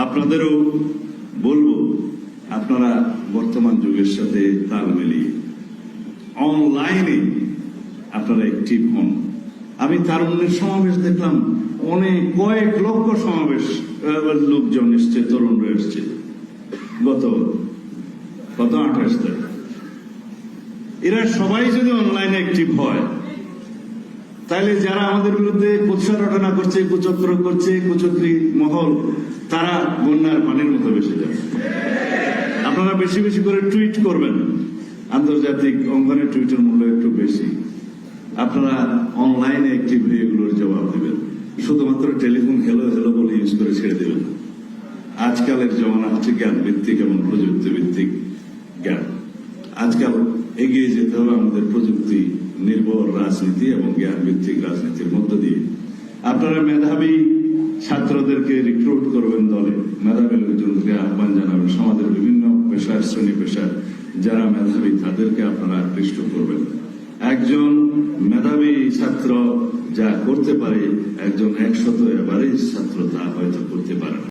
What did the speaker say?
আপনাদেরও বলবো, আপনারা বর্তমান যুগের সাথে তাল মিলিয়ে অনলাইনে আপনারা অ্যাক্টিভ হন। আমি তারুণ্যের সমাবেশ দেখলাম, অনেক কয়েক লক্ষ সমাবেশ লোকজন এসছে, তরুণরা এসছে গত 28 তারিখ। এরা সবাই যদি অনলাইনে অ্যাক্টিভ হয়, তাহলে যারা আমাদের বিরুদ্ধে কুৎসা রটনা করছে, কুচক্র করছে, কুচক্রী মহল, তারা বন্যার পানির মতো বেশি যাবে। আপনারা বেশি বেশি করে টুইট করবেন, আন্তর্জাতিক অঙ্গনে টুইটের মূল্য একটু বেশি। আপনারা অনলাইনে অ্যাক্টিভ হয়ে এগুলোর জবাব দেবেন, শুধুমাত্র টেলিফোন হেলো হেলো বলে ইউজ করে ছেড়ে দেবেন। আজকালের জমানা হচ্ছে জ্ঞান ভিত্তিক এবং প্রযুক্তি ভিত্তিক জ্ঞান। আজকাল এগিয়ে যেতে হবে আমাদের প্রযুক্তি নির্ভর রাজনীতি এবং জ্ঞান ভিত্তিক রাজনীতির মধ্য দিয়ে। আপনারা মেধাবী ছাত্রদেরকে রিক্রুট করবেন দলে, মেধাবী লোকজনকে আহ্বান জানাবেন, সমাজের বিভিন্ন পেশার শ্রেণী পেশার যারা মেধাবী তাদেরকে আপনারা আকৃষ্ট করবেন। একজন মেধাবী ছাত্র যা করতে পারে, একজন 100 এভারেজ ছাত্র তা হয়তো করতে পারে না।